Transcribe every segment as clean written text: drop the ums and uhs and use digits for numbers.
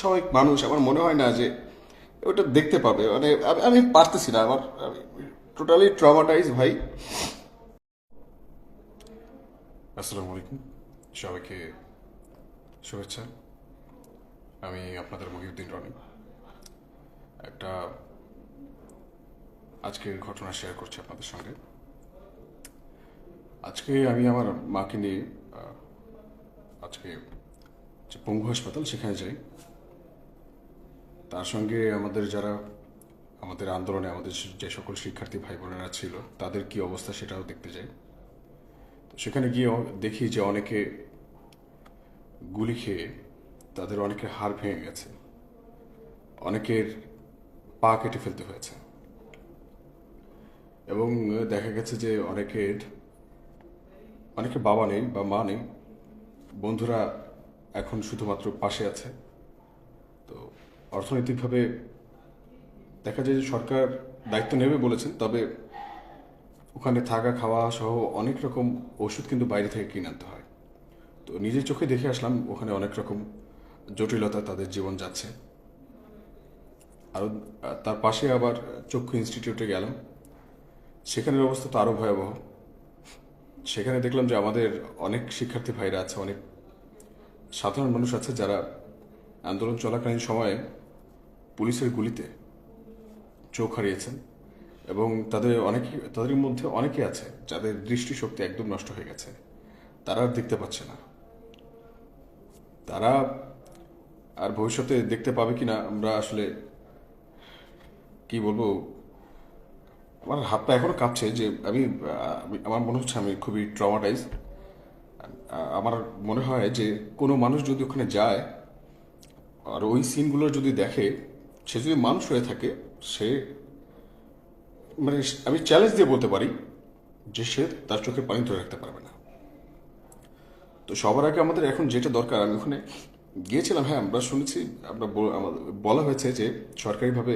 স্বাভাবিক মানুষ আমার মনে হয় না যে ওটা দেখতে পাবে। মানে আমি পারতেছি না, আমার টোটালি ট্রমাটাইজ ভাই। আসসালামু আলাইকুম, সবাইকে শুভেচ্ছা। আমি আপনাদের মহিউদ্দিন রনি। একটা আজকের ঘটনা শেয়ার করছি আপনাদের সঙ্গে। আজকে আমি আমার মাকে নিয়ে আজকে যে পঙ্গু হাসপাতাল সেখানে যাই। তার সঙ্গে আমাদের আন্দোলনে আমাদের যে সকল শিক্ষার্থী ভাই বোনেরা ছিল তাদের কি অবস্থা সেটাও দেখতে যাই। তো সেখানে গিয়ে দেখি যে অনেকে গুলি খেয়ে তাদের অনেকের হাড় ভেঙে গেছে, অনেকের পা কেটে ফেলতে হয়েছে, এবং দেখা গেছে যে অনেকের বাবা নেই বা মা নেই, বন্ধুরা এখন শুধুমাত্র পাশে আছে। তো অর্থনৈতিকভাবে দেখা যায় যে সরকার দায়িত্ব নেবে বলেছেন, তবে ওখানে থাকা খাওয়া সহ অনেক রকম ওষুধ কিন্তু বাইরে থেকে কিনে আনতে হয়। তো নিজের চোখে দেখে আসলাম ওখানে অনেক রকম জটিলতা তাদের জীবন যাচ্ছে। আর তার পাশে আবার চক্ষু ইনস্টিটিউটে গেলাম, সেখানের অবস্থা তো আরও ভয়াবহ। সেখানে দেখলাম যে আমাদের অনেক শিক্ষার্থী ভাইরা আছে, অনেক সাধারণ মানুষ আছে যারা আন্দোলন চলাকালীন সময়ে পুলিশের গুলিতে চোখ হারিয়েছেন, এবং তাদের মধ্যে অনেকে আছে যাদের দৃষ্টিশক্তি একদম নষ্ট হয়ে গেছে, তারা আর দেখতে পাচ্ছে না। তারা আর ভবিষ্যতে দেখতে পাবে কিনা আমরা আসলে কি বলবো। আমার হাতটা এখনো কাঁপছে যে আমার মনে হচ্ছে আমি খুবই ট্রমাটাইজ। আমার মনে হয় যে কোনো মানুষ যদি ওখানে যায় আর ওই সিনগুলো যদি দেখে, সে যদি মানুষ হয়ে থাকে, সে মানে আমি চ্যালেঞ্জ দিয়ে বলতে পারি যে সে তার চোখে পানি ধরে রাখতে পারবে না। তো সবার আগে আমাদের এখন যেটা দরকার, আমি ওখানে গিয়েছিলাম, হ্যাঁ আমরা শুনেছি, আমাদের বলা হয়েছে যে সরকারিভাবে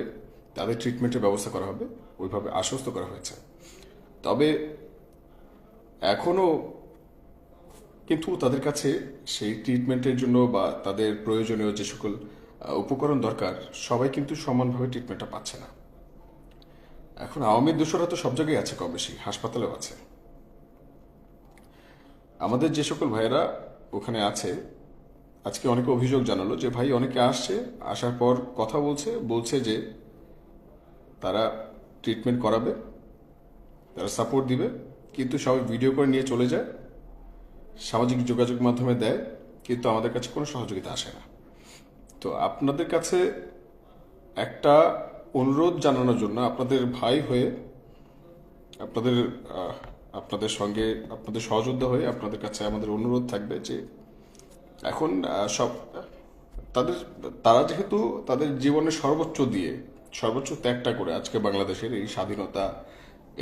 তাদের ট্রিটমেন্টের ব্যবস্থা করা হবে, ওইভাবে আশ্বস্ত করা হয়েছে। তবে এখনও কিন্তু তাদের কাছে সেই ট্রিটমেন্টের জন্য বা তাদের প্রয়োজনীয় যে সকল উপকরণ দরকার, সবাই কিন্তু সমানভাবে ট্রিটমেন্টটা পাচ্ছে না। এখন আওয়ামী দোষরা তো সব জায়গায় আছে, কম বেশি হাসপাতালেও আছে। আমাদের যে সকল ভাইয়েরা ওখানে আছে, আজকে অনেকে অভিযোগ জানালো যে ভাই অনেকে আসছে, আসার পর কথা বলছে যে তারা ট্রিটমেন্ট করাবে, তারা সাপোর্ট দিবে, কিন্তু সবাই ভিডিও করে নিয়ে চলে যায়, সামাজিক যোগাযোগ মাধ্যমে দেয়, কিন্তু আমাদের কাছে কোনো সহযোগিতা আসে না। তো আপনাদের কাছে একটা অনুরোধ জানানোর জন্য, আপনাদের ভাই হয়ে, আপনাদের আপনাদের সঙ্গে আপনাদের সহযোদ্ধা হয়ে আপনাদের কাছে আমাদের অনুরোধ থাকবে যে এখন সব তাদের তারা যেহেতু তাদের জীবনের সর্বোচ্চ ত্যাগটা করে আজকে বাংলাদেশের এই স্বাধীনতা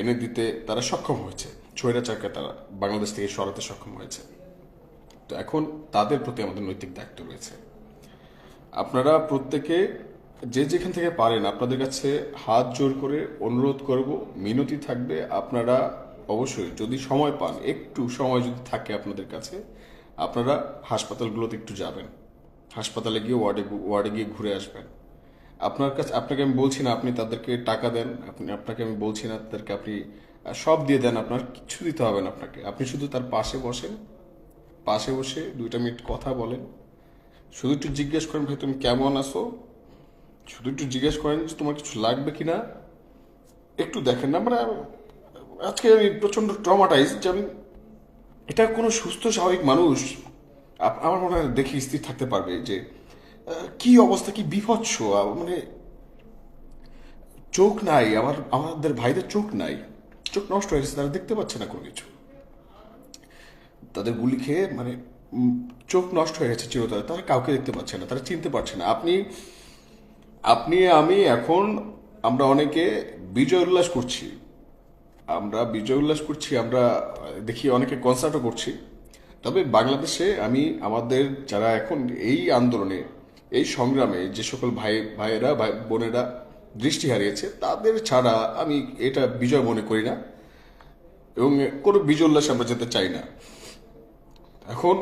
এনে দিতে তারা সক্ষম হয়েছে, স্বৈরাচারকে তারা বাংলাদেশ থেকে সরাতে সক্ষম হয়েছে। তো এখন তাদের প্রতি আমাদের নৈতিক দায়িত্ব রয়েছে। আপনারা প্রত্যেকে যে যেখান থেকে পারেন, আপনাদের কাছে হাত জোর করে অনুরোধ করব, মিনতি থাকবে, আপনারা অবশ্যই যদি সময় পান, একটু সময় যদি থাকে আপনাদের কাছে, আপনারা হাসপাতালগুলোতে একটু যাবেন, হাসপাতালে গিয়ে ওয়ার্ডে গিয়ে ঘুরে আসবেন। আপনাকে আমি বলছি না আপনি তাদেরকে টাকা দেন, আপনাকে আমি বলছি না তাদেরকে আপনি সব দিয়ে দেন, আপনার কিছু দিতে হবে না। আপনি শুধু তার পাশে বসেন, পাশে বসে 2 মিনিট কথা বলেন, শুধু একটু জিজ্ঞেস করেন ভাই তুমি কেমন আছো, শুধু একটু জিজ্ঞেস করেন যে তোমার কিছু লাগবে কিনা, একটু দেখেন না। মানে আজকে আমি প্রচন্ড ট্রমাটাইজ যে আমি, এটা কোনো সুস্থ স্বাভাবিক মানুষ আমার মনে হয় দেখে স্থির থাকতে পারবে যে কি অবস্থা, কি বিভৎস। মানে চোখ নাই, আমাদের ভাইদের চোখ নাই, চোখ নষ্ট হয়ে গেছে, তারা দেখতে পাচ্ছে না কোনো কিছু। তাদের গুলি খেয়ে মানে চোখ নষ্ট হয়ে গেছে চিরতরে, তারা কাউকে দেখতে পাচ্ছে না, তারা চিনতে পারছে না। আপনি আপনি আমি এখন আমরা অনেকে বিজয় উল্লাস করছি, আমরা দেখি অনেকে কনসার্টও করছি। তবে বাংলাদেশে আমি আমাদের যারা এখন এই আন্দোলনে, এই সংগ্রামে যে সকল ভাইয়েরা ভাই বোনেরা দৃষ্টি হারিয়েছে, তাদের ছাড়া আমি এটা বিজয় মনে করি না, এবং কোনো বিজয় উল্লাসে আমরা যেতে চাই না। এখন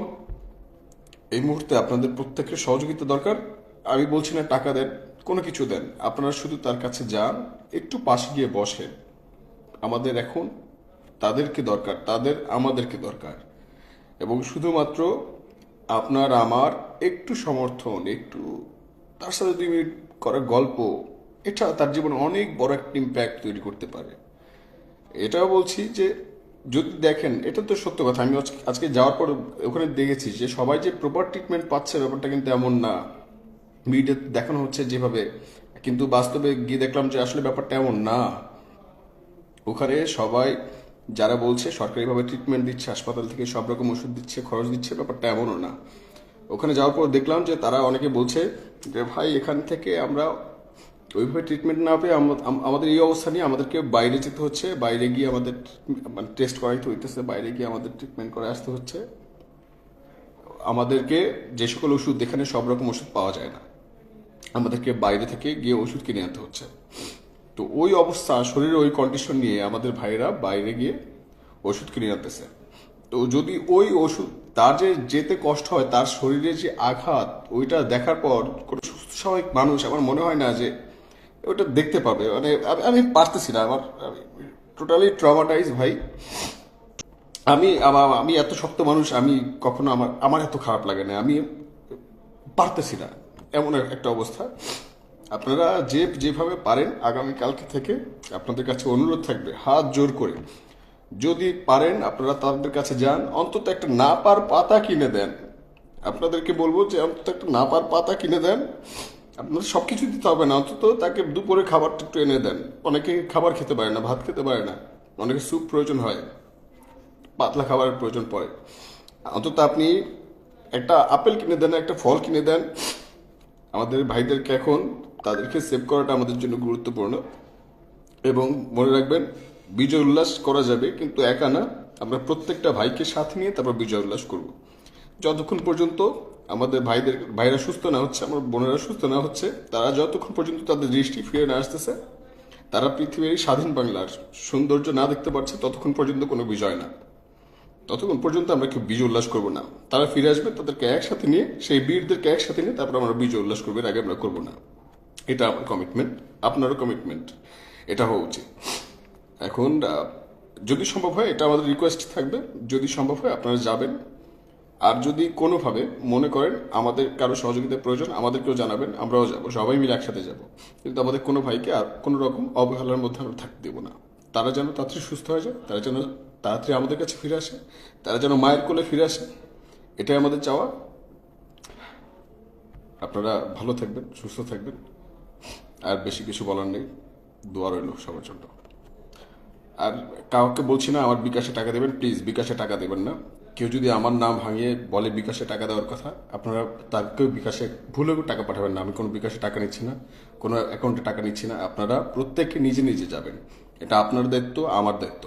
এই মুহূর্তে আপনাদের প্রত্যেকের সহযোগিতা দরকার। আমি বলছি না টাকা দেন, কোনো কিছু দেন, আপনারা শুধু তার কাছে যান, একটু পাশে গিয়ে বসেন। আমাদের এখন তাদেরকে দরকার, তাদের আমাদেরকে দরকার। এবং শুধুমাত্র আপনার আমার একটু সমর্থন, একটু তার সাথে 2 মিনিট করা গল্প, এটা তার জীবনে অনেক বড় একটা ইম্প্যাক্ট তৈরি করতে পারে। এটাও বলছি যে যদি দেখেন, এটা তো সত্য কথা, আমি আজকে যাওয়ার পর ওখানে দেখেছি যে সবাই যে প্রপার ট্রিটমেন্ট পাচ্ছে ব্যাপারটা কিন্তু এমন না। মিডিয়াতে দেখানো হচ্ছে যেভাবে, কিন্তু বাস্তবে গিয়ে দেখলাম যে আসলে ব্যাপারটা এমন না। ওখানে সবাই যারা বলছে সরকারিভাবে ট্রিটমেন্ট দিচ্ছে, হাসপাতাল থেকে সব রকম ওষুধ দিচ্ছে, খরচ দিচ্ছে, ব্যাপারটা এমনও না। ওখানে যাওয়ার পর দেখলাম যে তারা অনেকে বলছে যে ভাই এখান থেকে আমরা ওইভাবে ট্রিটমেন্ট না পেয়ে আমাদের এই অবস্থা নিয়ে আমাদেরকে বাইরে যেতে হচ্ছে, বাইরে গিয়ে আমাদের মানে টেস্ট করাইতে হইতেছে, বাইরে গিয়ে আমাদের ট্রিটমেন্ট করে আসতে হচ্ছে। আমাদেরকে যে সকল ওষুধ, এখানে সব রকম ওষুধ পাওয়া যায় না, আমাদেরকে বাইরে থেকে গিয়ে ওষুধ কিনে আনতে হচ্ছে। তো ওই অবস্থা, শরীরের ওই কন্ডিশন নিয়ে আমাদের ভাইরা বাইরে গিয়ে ওষুধ কিনে আনতেছে। তো যদি ওই ওষুধ, তার যে যেতে কষ্ট হয়, তার শরীরে যে আঘাত, ওইটা দেখার পর কোনো সুস্থ স্বাভাবিক মানুষ আমার মনে হয় না যে ওটা দেখতে পাবে। মানে আমি পারতেছি না, আমি টোটালি ট্রমাটাইজ ভাই। আমি এত শক্ত মানুষ, আমি কখনো আমার এত খারাপ লাগে না, আমি পারতেছি না, এমন একটা অবস্থা। আপনারা যেভাবে পারেন, আগামীকালকে থেকে আপনাদের কাছে অনুরোধ থাকবে হাত জোর করে, যদি পারেন আপনারা তাদের কাছে যান, অন্তত একটা নাপার পাতা কিনে দেন। আপনাদেরকে বলবো যে অন্তত একটা নাপার পাতা কিনে দেন। আপনাদের সবকিছু দিতে হবে না, অন্তত তাকে দুপুরে খাবারটা একটু এনে দেন। অনেকে খাবার খেতে পারে না, ভাত খেতে পারে না, অনেকে স্যুপ প্রয়োজন হয়, পাতলা খাবারের প্রয়োজন পড়ে। অন্তত আপনি একটা আপেল কিনে দেন, একটা ফল কিনে দেন। আমাদের ভাইদেরকে এখন তাদেরকে সেভ করাটা আমাদের জন্য গুরুত্বপূর্ণ। এবং মনে রাখবেন, বিজয় উল্লাস করা যাবে কিন্তু একা না, আমরা প্রত্যেকটা ভাইকে সাথে নিয়ে তারপর বিজয় উল্লাস করব। যতক্ষণ পর্যন্ত আমাদের ভাইরা সুস্থ না হচ্ছে, আমার বোনেরা সুস্থ না হচ্ছে, তারা যতক্ষণ পর্যন্ত তাদের দৃষ্টি ফিরে না আসতেছে, তারা পৃথিবীর স্বাধীন বাংলার সৌন্দর্য না দেখতে পাচ্ছে, ততক্ষণ পর্যন্ত কোনো বিজয় না। ততক্ষণ পর্যন্ত আমরা কেউ বিজয় উল্লাস করবো না। তারা ফিরে আসবে, তাদেরকে একসাথে নিয়ে, সেই বীরদেরকে একসাথে নিয়ে তারপর আমরা বিজয় উল্লাস করবো, এর আগে আমরা করবো না। এটা আমার কমিটমেন্ট, আপনারও কমিটমেন্ট, এটা হওয়া উচিত। এখন যদি সম্ভব হয়, এটা আমাদের রিকোয়েস্ট থাকবে, যদি সম্ভব হয় আপনারা যাবেন। আর যদি কোনোভাবে মনে করেন আমাদের কারো সহযোগিতার প্রয়োজন, আমাদেরকেও জানাবেন, আমরাও যাব, সবাই মিলে একসাথে যাব। কিন্তু আমাদের কোনো ভাইকে আর কোনো রকম অবহেলার মধ্যে আমরা থাকতে দেবো না। তারা যেন তাড়াতাড়ি সুস্থ হয়ে যায়, তারা যেন তাড়াতাড়ি আমাদের কাছে ফিরে আসে, তারা যেন মায়ের কোলে ফিরে আসে, এটাই আমাদের চাওয়া। আপনারা ভালো থাকবেন, সুস্থ থাকবেন, আর বেশি কিছু বলার নেই। দোয়া রইল সবার জন্য। আর কাউকে বলছি না আমার বিকাশে টাকা দেবেন, প্লিজ বিকাশে টাকা দেবেন না। কেউ যদি আমার নাম ভাঙিয়ে বলে বিকাশে টাকা দেওয়ার কথা, আপনারা তাকেও বিকাশে ভুলেও টাকা পাঠাবেন না। আমি কোনো বিকাশে টাকা নিচ্ছি না, কোনো অ্যাকাউন্টে টাকা নিচ্ছি না। আপনারা প্রত্যেকে নিজে নিজে যাবেন, এটা আপনার দায়িত্ব, আমার দায়িত্ব।